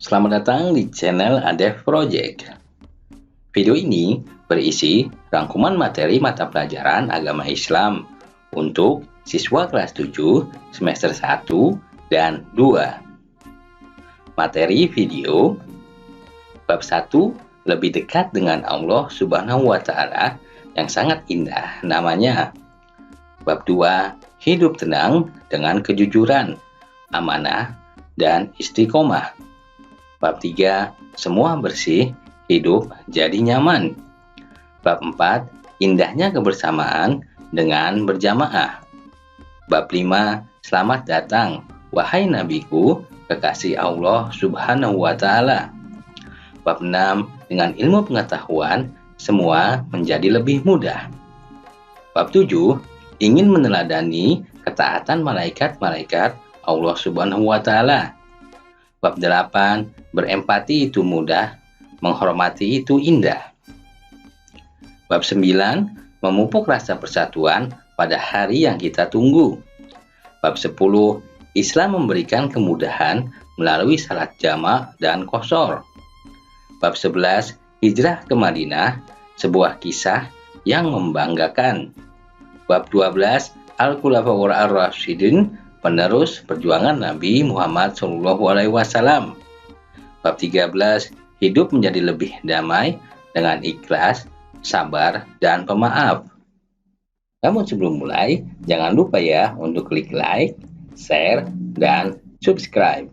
Selamat datang di channel ADEF Project. Video ini berisi rangkuman materi mata pelajaran agama Islam untuk siswa kelas 7 semester 1 dan 2. Materi video bab 1, lebih dekat dengan Allah Subhanahu wa Ta'ala, yang sangat indah namanya. Bab 2, hidup tenang dengan kejujuran, amanah, dan istiqomah. Bab 3, semua bersih, hidup jadi nyaman. Bab 4, indahnya kebersamaan dengan berjamaah. Bab 5, selamat datang, wahai nabiku, kekasih Allah Subhanahu wa Ta'ala. Bab 6, dengan ilmu pengetahuan, semua menjadi lebih mudah. Bab 7, ingin meneladani ketaatan malaikat-malaikat Allah Subhanahu wa Ta'ala. Bab 8, berempati itu mudah, menghormati itu indah. Bab 9, memupuk rasa persatuan pada hari yang kita tunggu. Bab 10, Islam memberikan kemudahan melalui salat jamak dan qashar. Bab 11, hijrah ke Madinah, sebuah kisah yang membanggakan. Bab 12, Al-Khulafaur Ar-Rasyidin, penerus perjuangan Nabi Muhammad SAW. Bab 13, hidup menjadi lebih damai dengan ikhlas, sabar, dan pemaaf. Namun sebelum mulai, jangan lupa ya untuk klik like, share, dan subscribe.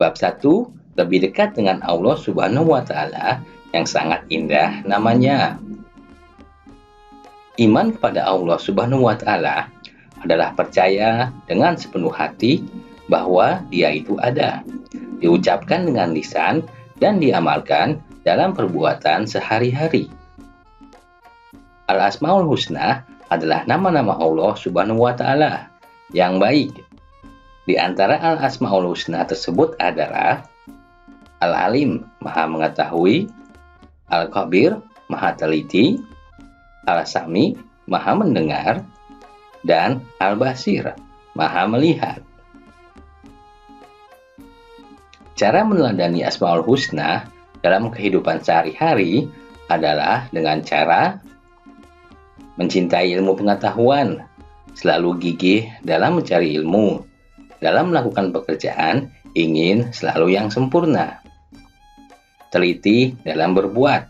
Bab 1, lebih dekat dengan Allah Subhanahu wa Ta'ala, yang sangat indah namanya. Iman kepada Allah Subhanahu wa Ta'ala adalah percaya dengan sepenuh hati bahwa Dia itu ada, diucapkan dengan lisan dan diamalkan dalam perbuatan sehari-hari. Al-Asmaul Husna adalah nama-nama Allah Subhanahu wa Ta'ala yang baik. Di antara Al-Asmaul Husna tersebut adalah Al-Alim, Maha Mengetahui; Al-Khabir, Maha Teliti; Al-Sami, Maha Mendengar; dan Al-Basir, Maha Melihat. Cara meneladani Asmaul Husna dalam kehidupan sehari-hari adalah dengan cara mencintai ilmu pengetahuan, selalu gigih dalam mencari ilmu, dalam melakukan pekerjaan ingin selalu yang sempurna, teliti dalam berbuat,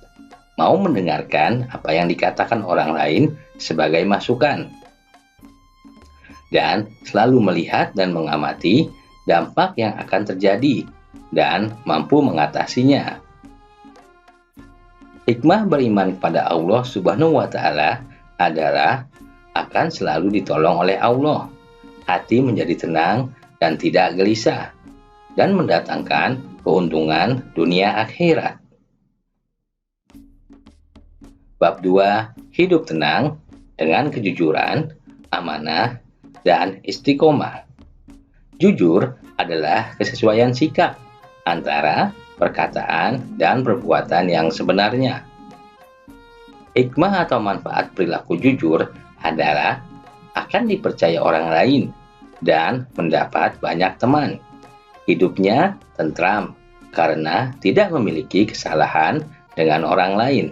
mau mendengarkan apa yang dikatakan orang lain sebagai masukan, dan selalu melihat dan mengamati dampak yang akan terjadi dan mampu mengatasinya. Hikmah beriman kepada Allah Subhanahu wa Ta'ala adalah akan selalu ditolong oleh Allah, hati menjadi tenang dan tidak gelisah, dan mendatangkan keuntungan dunia akhirat. Bab 2, hidup tenang dengan kejujuran, amanah, dan istiqomah. Jujur adalah kesesuaian sikap antara perkataan dan perbuatan yang sebenarnya. Hikmah atau manfaat perilaku jujur adalah akan dipercaya orang lain dan mendapat banyak teman. Hidupnya tentram karena tidak memiliki kesalahan dengan orang lain.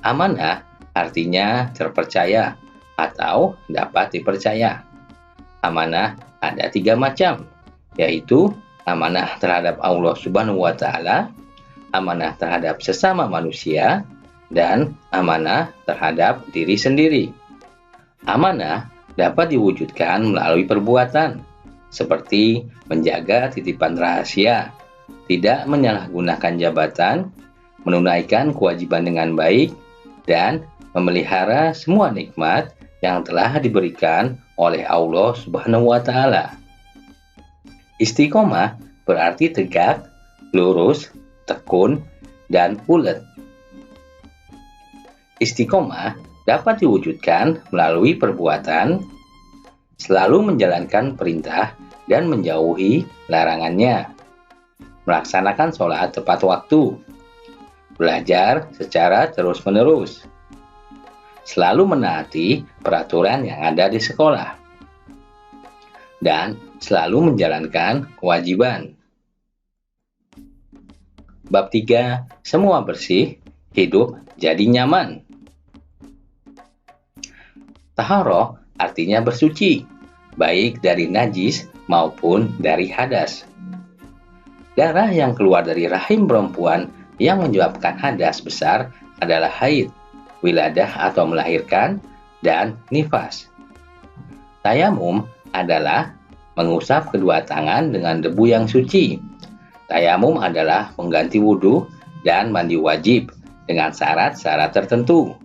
Amanah artinya terpercaya atau dapat dipercaya. Amanah ada 3 macam, yaitu amanah terhadap Allah Subhanahu wa Ta'ala, amanah terhadap sesama manusia, dan amanah terhadap diri sendiri. Amanah dapat diwujudkan melalui perbuatan, seperti menjaga titipan rahasia, tidak menyalahgunakan jabatan, menunaikan kewajiban dengan baik, dan memelihara semua nikmat yang telah diberikan oleh Allah Subhanahu wa Ta'ala. Istiqomah berarti tegak, lurus, tekun, dan ulet. Istiqomah dapat diwujudkan melalui perbuatan, selalu menjalankan perintah dan menjauhi larangannya, melaksanakan sholat tepat waktu, belajar secara terus-menerus, selalu menaati peraturan yang ada di sekolah, dan selalu menjalankan kewajiban. Bab 3. Semua bersih, hidup jadi nyaman. Taharah artinya bersuci, baik dari najis maupun dari hadas. Darah yang keluar dari rahim perempuan yang menyebabkan hadas besar adalah haid, wiladah atau melahirkan, dan nifas. Tayamum adalah mengusap kedua tangan dengan debu yang suci. Tayamum adalah pengganti wudhu dan mandi wajib dengan syarat-syarat tertentu.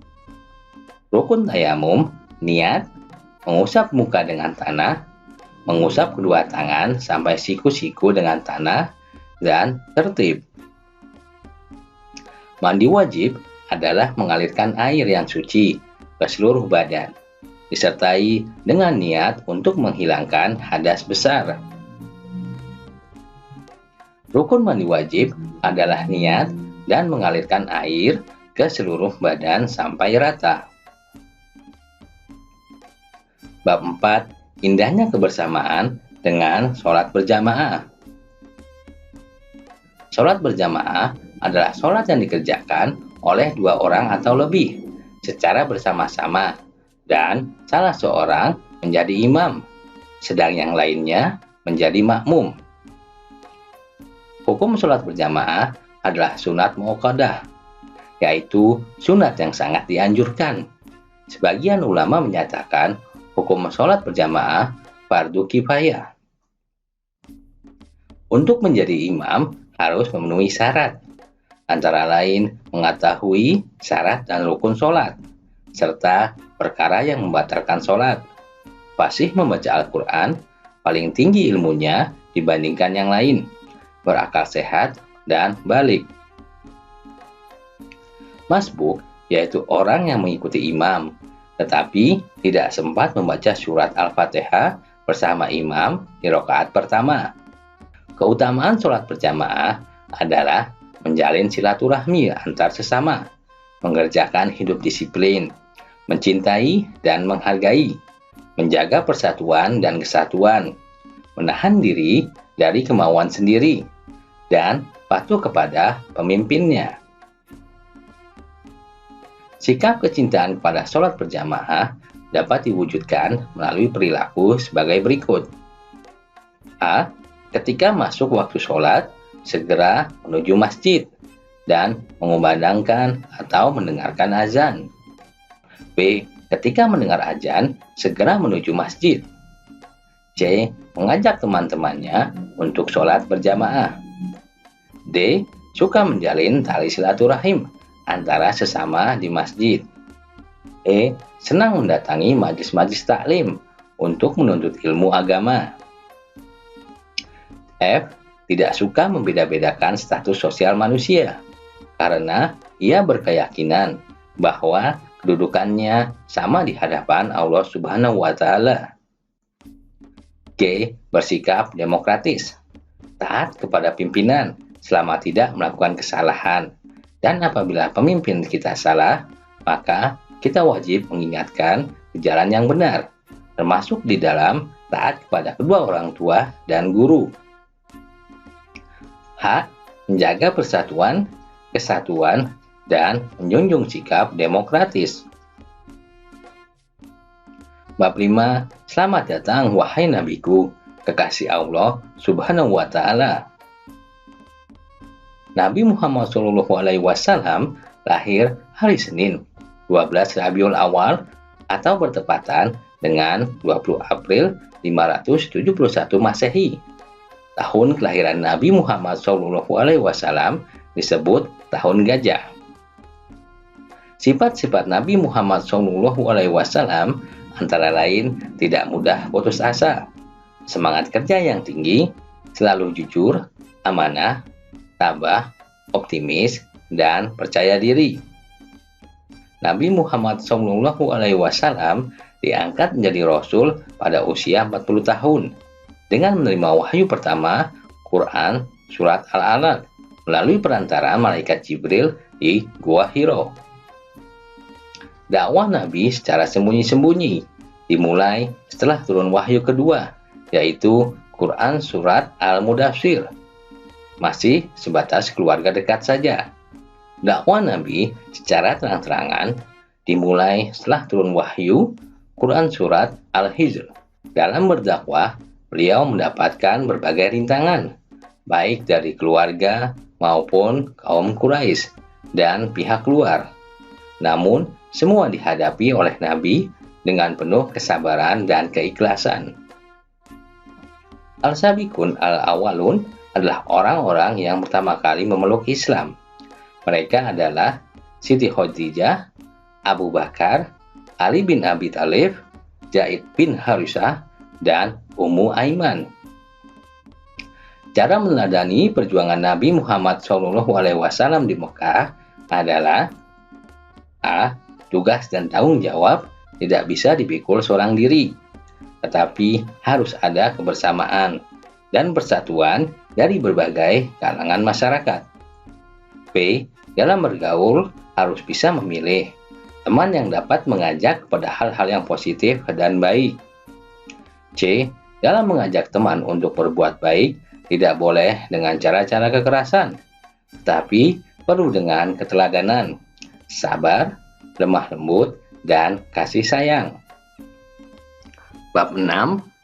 Rukun tayamum, niat, mengusap muka dengan tanah, mengusap kedua tangan sampai siku-siku dengan tanah, dan tertib. Mandi wajib adalah mengalirkan air yang suci ke seluruh badan, disertai dengan niat untuk menghilangkan hadas besar. Rukun mandi wajib adalah niat dan mengalirkan air ke seluruh badan sampai rata. Bab 4. Indahnya kebersamaan dengan sholat berjamaah. Sholat berjamaah adalah sholat yang dikerjakan oleh 2 orang atau lebih secara bersama-sama, dan salah seorang menjadi imam, sedang yang lainnya menjadi makmum. Hukum sholat berjamaah adalah sunat muakkadah, yaitu sunat yang sangat dianjurkan. Sebagian ulama menyatakan hukum sholat berjamaah fardu kifayah. Untuk menjadi imam harus memenuhi syarat, antara lain mengetahui syarat dan rukun sholat, serta perkara yang membatalkan sholat, fasih membaca Al-Quran, paling tinggi ilmunya dibandingkan yang lain, berakal sehat, dan balik. Masbuk, yaitu orang yang mengikuti imam, tetapi tidak sempat membaca surat Al-Fatihah bersama imam di rakaat pertama. Keutamaan sholat berjamaah adalah menjalin silaturahmi antar sesama, mengerjakan hidup disiplin, mencintai dan menghargai, menjaga persatuan dan kesatuan, menahan diri dari kemauan sendiri, dan patuh kepada pemimpinnya. Sikap kecintaan kepada sholat berjamaah dapat diwujudkan melalui perilaku sebagai berikut. A. Ketika masuk waktu sholat, segera menuju masjid dan mengumandangkan atau mendengarkan azan. B. Ketika mendengar azan, segera menuju masjid. C. Mengajak teman-temannya untuk sholat berjamaah. D. Suka menjalin tali silaturahim antara sesama di masjid. E. Senang mendatangi majlis-majlis taklim untuk menuntut ilmu agama. F. Tidak suka membeda-bedakan status sosial manusia, karena ia berkeyakinan bahwa kedudukannya sama di hadapan Allah Subhanahu wa Ta'ala. G. Bersikap demokratis, taat kepada pimpinan selama tidak melakukan kesalahan, dan apabila pemimpin kita salah, maka kita wajib mengingatkan ke jalan yang benar, termasuk di dalam taat kepada kedua orang tua dan guru. H. Menjaga persatuan, kesatuan, dan menjunjung sikap demokratis. Bab 5. Selamat datang wahai nabiku, kekasih Allah Subhanahu wa Ta'ala. Nabi Muhammad SAW lahir hari Senin, 12 Rabiul Awal atau bertepatan dengan 20 April 571 Masehi. Tahun kelahiran Nabi Muhammad SAW disebut tahun gajah. Sifat-sifat Nabi Muhammad SAW antara lain tidak mudah putus asa, semangat kerja yang tinggi, selalu jujur, amanah, tabah, optimis, dan percaya diri. Nabi Muhammad SAW diangkat menjadi Rasul pada usia 40 tahun dengan menerima wahyu pertama, Quran, Surat Al-Alaq, melalui perantara malaikat Jibril di Gua Hiro. Dakwah Nabi secara sembunyi-sembunyi dimulai setelah turun wahyu kedua yaitu Quran Surat Al-Mudaththir. Masih sebatas keluarga dekat saja. Dakwah Nabi secara terang-terangan dimulai setelah turun wahyu Quran Surat Al-Hijr. Dalam berdakwah, beliau mendapatkan berbagai rintangan, baik dari keluarga maupun kaum Quraisy dan pihak luar. Namun, semua dihadapi oleh Nabi dengan penuh kesabaran dan keikhlasan. Al-Sabiqun Al-Awwalun adalah orang-orang yang pertama kali memeluk Islam. Mereka adalah Siti Khadijah, Abu Bakar, Ali bin Abi Thalib, Zaid bin Harisah, dan Ummu Aiman. Cara meneladani perjuangan Nabi Muhammad SAW di Mekah adalah: A. Tugas dan tanggung jawab tidak bisa dipikul seorang diri, tetapi harus ada kebersamaan dan persatuan dari berbagai kalangan masyarakat. B. Dalam bergaul harus bisa memilih teman yang dapat mengajak kepada hal-hal yang positif dan baik. C. Dalam mengajak teman untuk berbuat baik tidak boleh dengan cara-cara kekerasan, tetapi perlu dengan keteladanan, sabar, lemah lembut, dan kasih sayang. Bab 6.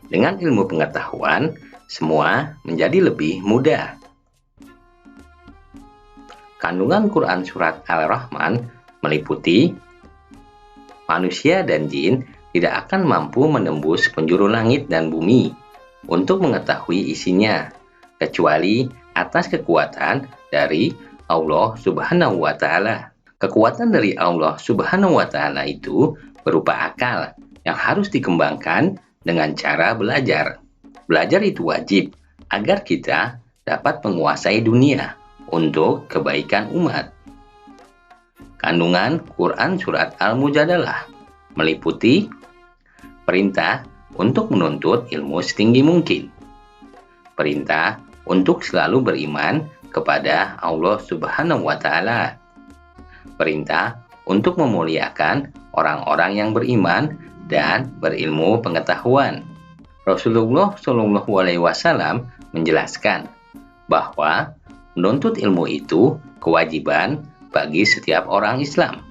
Dengan ilmu pengetahuan, semua menjadi lebih mudah. Kandungan Quran Surat Al-Rahman meliputi manusia dan jin tidak akan mampu menembus penjuru langit dan bumi untuk mengetahui isinya, kecuali atas kekuatan dari Allah Subhanahu wa Ta'ala. Kekuatan dari Allah Subhanahu wa Ta'ala itu berupa akal yang harus dikembangkan dengan cara belajar. Belajar itu wajib agar kita dapat menguasai dunia untuk kebaikan umat. Kandungan Quran Surat Al-Mujadalah meliputi perintah untuk menuntut ilmu setinggi mungkin, perintah untuk selalu beriman kepada Allah Subhanahu wa Ta'ala, perintah untuk memuliakan orang-orang yang beriman dan berilmu pengetahuan. Rasulullah SAW menjelaskan bahwa menuntut ilmu itu kewajiban bagi setiap orang Islam.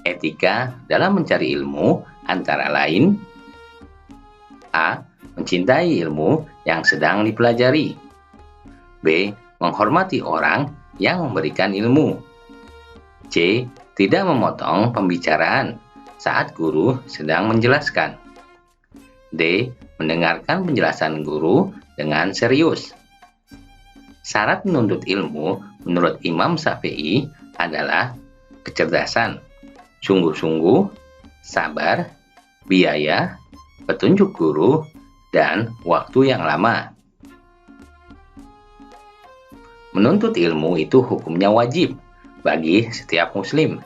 Etika dalam mencari ilmu antara lain: A. Mencintai ilmu yang sedang dipelajari. B. Menghormati orang yang memberikan ilmu. C. Tidak memotong pembicaraan saat guru sedang menjelaskan. D. Mendengarkan penjelasan guru dengan serius. Syarat menuntut ilmu menurut Imam Syafi'i adalah kecerdasan, sungguh-sungguh, sabar, biaya, petunjuk guru, dan waktu yang lama. Menuntut ilmu itu hukumnya wajib bagi setiap muslim,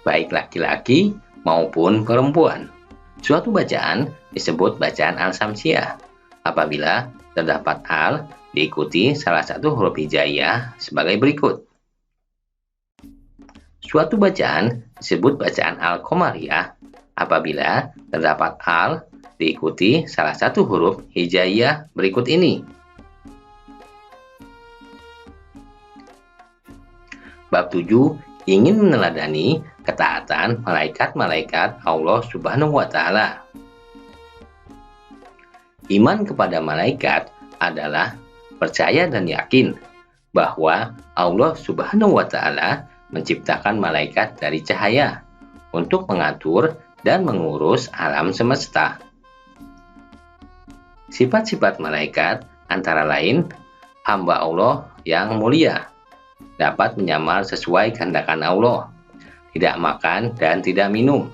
baik laki-laki maupun perempuan. Suatu bacaan disebut bacaan al-samsiyah apabila terdapat al diikuti salah satu huruf hijaiyah sebagai berikut. Suatu bacaan disebut bacaan al-qamariyah apabila terdapat al diikuti salah satu huruf hijaiyah berikut ini. Bab 7 ingin meneladani ketaatan malaikat-malaikat Allah Subhanahu wa Ta'ala. Iman kepada malaikat adalah percaya dan yakin bahwa Allah Subhanahu wa Ta'ala menciptakan malaikat dari cahaya untuk mengatur dan mengurus alam semesta. Sifat-sifat malaikat antara lain hamba Allah yang mulia, dapat menyamar sesuai kehendakan Allah, tidak makan dan tidak minum,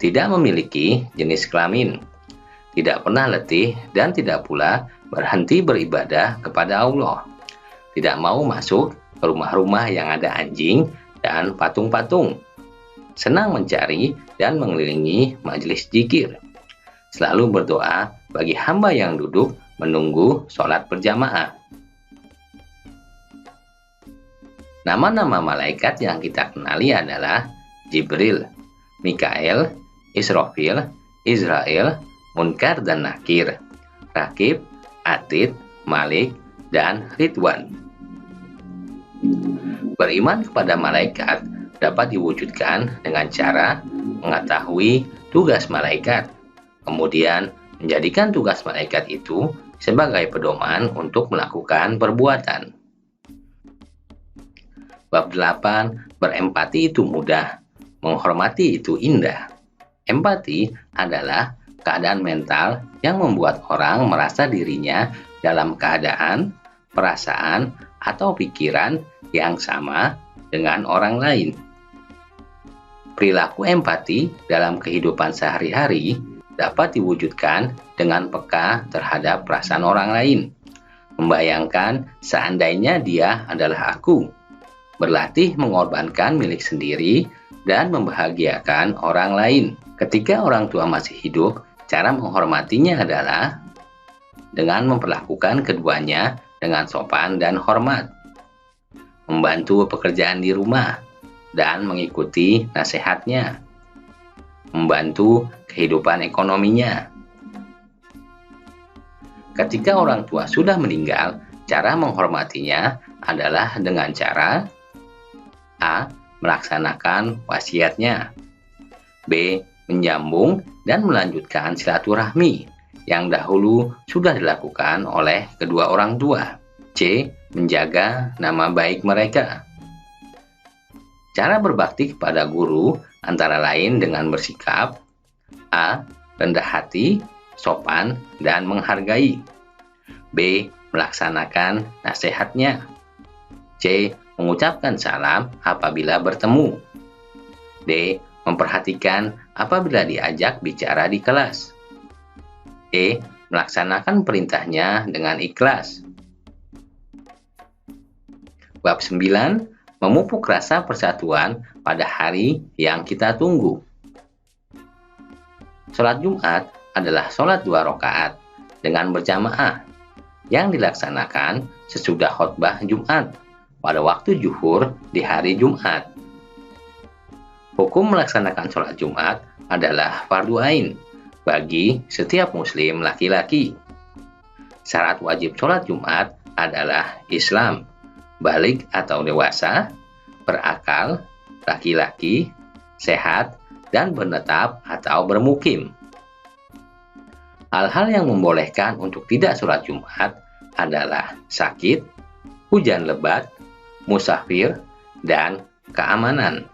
tidak memiliki jenis kelamin, tidak pernah letih dan tidak pula berhenti beribadah kepada Allah, tidak mau masuk ke rumah-rumah yang ada anjing dan patung-patung, senang mencari dan mengelilingi majelis zikir, selalu berdoa bagi hamba yang duduk menunggu sholat berjamaah. Nama-nama malaikat yang kita kenali adalah Jibril, Mikael, Israfil, Israel, Munkar dan Nakir, Rakib, Atid, Malik, dan Ridwan. Beriman kepada malaikat dapat diwujudkan dengan cara mengetahui tugas malaikat, kemudian menjadikan tugas malaikat itu sebagai pedoman untuk melakukan perbuatan. Bab 8, berempati itu mudah, menghormati itu indah. Empati adalah keadaan mental yang membuat orang merasa dirinya dalam keadaan, perasaan, atau pikiran yang sama dengan orang lain. Perilaku empati dalam kehidupan sehari-hari dapat diwujudkan dengan peka terhadap perasaan orang lain. Membayangkan seandainya dia adalah aku. Berlatih mengorbankan milik sendiri dan membahagiakan orang lain. Ketika orang tua masih hidup, cara menghormatinya adalah dengan memperlakukan keduanya dengan sopan dan hormat, membantu pekerjaan di rumah, dan mengikuti nasihatnya, membantu kehidupan ekonominya. Ketika orang tua sudah meninggal, cara menghormatinya adalah dengan cara A. Melaksanakan wasiatnya, B. Menyambung dan melanjutkan silaturahmi yang dahulu sudah dilakukan oleh kedua orang tua, C. Menjaga nama baik mereka. Cara berbakti kepada guru antara lain dengan bersikap A. Rendah hati, sopan, dan menghargai, B. Melaksanakan nasihatnya, C. Mengucapkan salam apabila bertemu, D. Memperhatikan apabila diajak bicara di kelas, E. Melaksanakan perintahnya dengan ikhlas. Bab 9, memupuk rasa persatuan pada hari yang kita tunggu. Sholat Jumat adalah sholat 2 rakaat dengan berjamaah yang dilaksanakan sesudah khutbah Jumat pada waktu zuhur di hari Jumat. Hukum melaksanakan sholat Jumat adalah fardu ain bagi setiap muslim laki-laki. Syarat wajib sholat Jumat adalah Islam, balik atau dewasa, berakal, laki-laki, sehat, dan menetap atau bermukim. Hal-hal yang membolehkan untuk tidak sholat Jumat adalah sakit, hujan lebat, musafir, dan keamanan.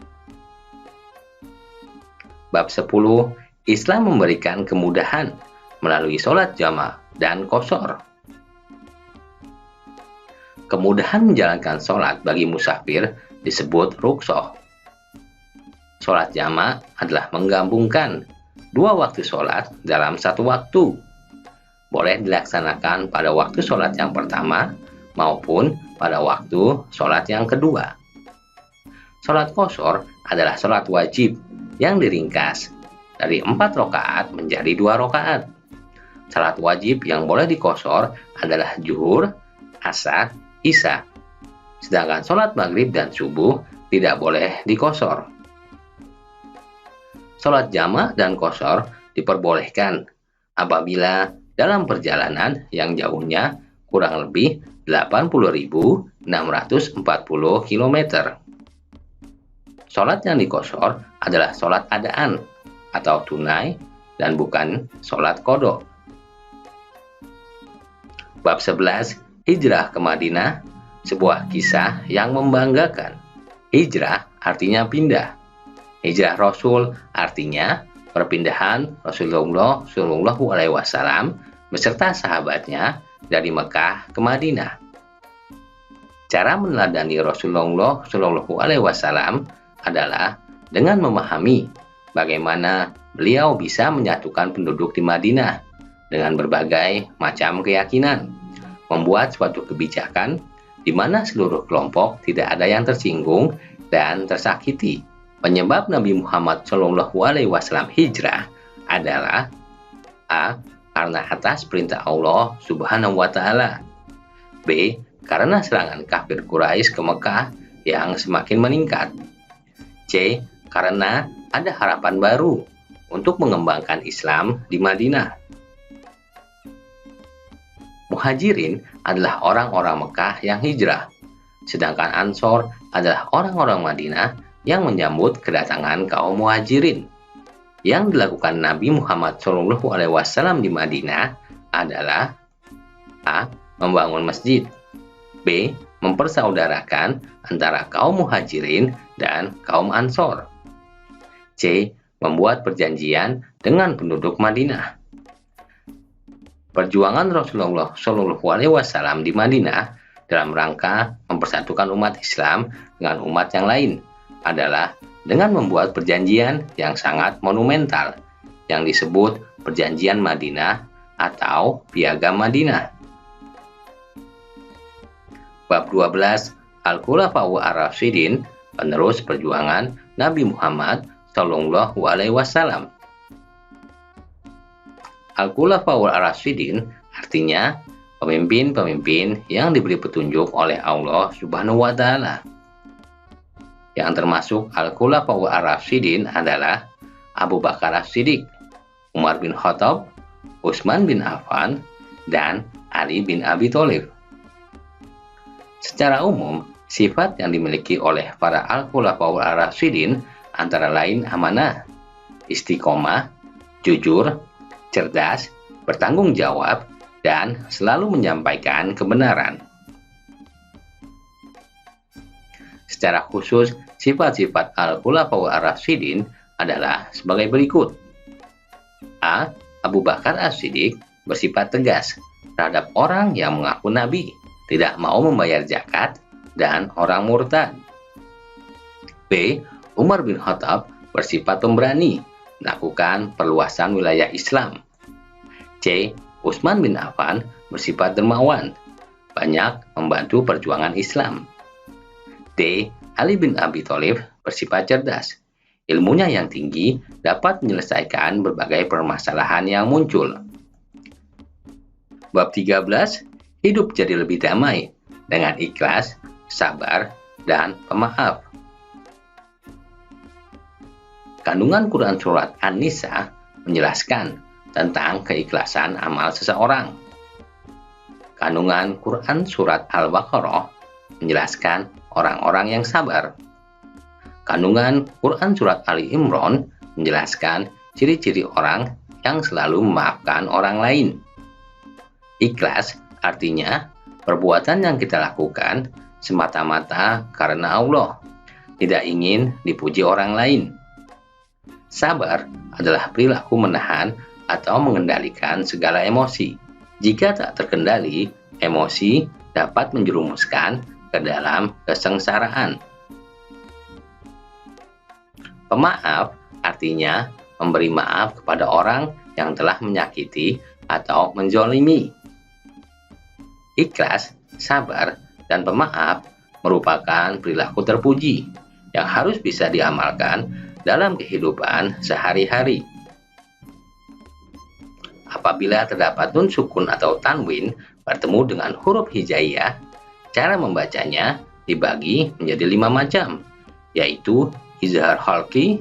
Bab 10, Islam memberikan kemudahan melalui sholat jamaah dan qashar. Kemudahan menjalankan sholat bagi musafir disebut rukhsah. Sholat jamaah adalah menggabungkan 2 waktu sholat dalam 1 waktu. Boleh dilaksanakan pada waktu sholat yang pertama maupun pada waktu sholat yang kedua. Sholat qashar adalah sholat wajib yang diringkas dari 4 rakaat menjadi 2 rakaat. Sholat wajib yang boleh diqashar adalah zuhur, asar, isya. Sedangkan sholat maghrib dan subuh tidak boleh diqashar. Sholat jamaah dan qashar diperbolehkan apabila dalam perjalanan yang jauhnya kurang lebih 80.640 km. Sholat yang diqashar adalah sholat adaan atau tunai dan bukan sholat qadha. Bab 11, hijrah ke Madinah, sebuah kisah yang membanggakan. Hijrah artinya pindah. Hijrah Rasul artinya perpindahan Rasulullah SAW beserta sahabatnya dari Mekah ke Madinah. Cara meneladani Rasulullah SAW adalah dengan memahami bagaimana beliau bisa menyatukan penduduk di Madinah dengan berbagai macam keyakinan, membuat suatu kebijakan di mana seluruh kelompok tidak ada yang tersinggung dan tersakiti. Penyebab Nabi Muhammad SAW hijrah adalah A. Karena atas perintah Allah Subhanahu wa Ta'ala, B. Karena serangan kafir Quraisy ke Mekah yang semakin meningkat, C. Karena ada harapan baru untuk mengembangkan Islam di Madinah. Muhajirin adalah orang-orang Mekah yang hijrah, sedangkan Ansor adalah orang-orang Madinah yang menyambut kedatangan kaum Muhajirin. Yang dilakukan Nabi Muhammad SAW di Madinah adalah A. Membangun masjid, B. Mempersaudarakan antara kaum Muhajirin dan kaum Ansor, C. Membuat perjanjian dengan penduduk Madinah. Perjuangan Rasulullah SAW di Madinah dalam rangka mempersatukan umat Islam dengan umat yang lain adalah dengan membuat perjanjian yang sangat monumental yang disebut Perjanjian Madinah atau Piagam Madinah. Bab 12 Al-Khulafaur Ar-Rasyidin, penerus perjuangan Nabi Muhammad SAW. Al-Khulafaur Ar-Rasyidin artinya pemimpin-pemimpin yang diberi petunjuk oleh Allah Subhanahu wa Ta'ala. Yang termasuk Al-Khulafaur Ar-Rasyidin adalah Abu Bakar As-Siddiq, Umar bin Khattab, Utsman bin Affan, dan Ali bin Abi Thalib. Secara umum, sifat yang dimiliki oleh para Al-Khulafaur Ar-Rasyidin antara lain amanah, istiqomah, jujur, cerdas, bertanggung jawab, dan selalu menyampaikan kebenaran. Secara khusus, sifat-sifat Al-Khulafaur Ar-Rasyidin adalah sebagai berikut. A. Abu Bakar As-Siddiq bersifat tegas terhadap orang yang mengaku nabi, tidak mau membayar zakat, dan orang murtad. B. Umar bin Khattab bersifat pemberani, melakukan perluasan wilayah Islam. C. Utsman bin Affan bersifat dermawan, banyak membantu perjuangan Islam. D. Ali bin Abi Thalib bersifat cerdas, ilmunya yang tinggi dapat menyelesaikan berbagai permasalahan yang muncul. Bab 13 Hidup jadi lebih damai dengan ikhlas, sabar, dan pemaaf. Kandungan Quran Surat An-Nisa menjelaskan tentang keikhlasan amal seseorang. Kandungan Quran Surat Al-Baqarah menjelaskan orang-orang yang sabar. Kandungan Quran Surat Ali Imran menjelaskan ciri-ciri orang yang selalu memaafkan orang lain. Ikhlas artinya perbuatan yang kita lakukan semata-mata karena Allah, tidak ingin dipuji orang lain. Sabar adalah perilaku menahan atau mengendalikan segala emosi. Jika tak terkendali, emosi dapat menjerumuskan ke dalam kesengsaraan. Pemaaf artinya memberi maaf kepada orang yang telah menyakiti atau menzolimi. Ikhlas, sabar, dan pemaaf merupakan perilaku terpuji yang harus bisa diamalkan dalam kehidupan sehari-hari. Apabila terdapat nun sukun atau tanwin bertemu dengan huruf hijaiyah, cara membacanya dibagi menjadi 5 macam, yaitu izhar halqi,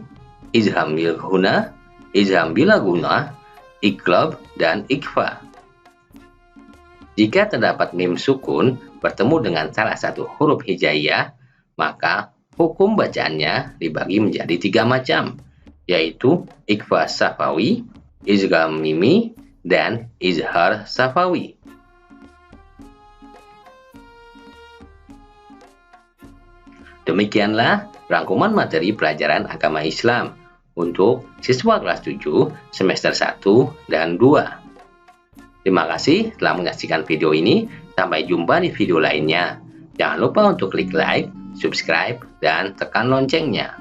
izham bil ghunah, izham bila gunah, iqlab, dan ikhfa. Jika terdapat mim sukun bertemu dengan salah satu huruf hijaiyah, maka hukum bacaannya dibagi menjadi 3 macam, yaitu ikhfa safawi, izgham mimi, dan izhar safawi. Demikianlah rangkuman materi pelajaran agama Islam untuk siswa kelas 7 semester 1 dan 2. Terima kasih telah menyaksikan video ini. Sampai jumpa di video lainnya. Jangan lupa untuk klik like, subscribe, dan tekan loncengnya.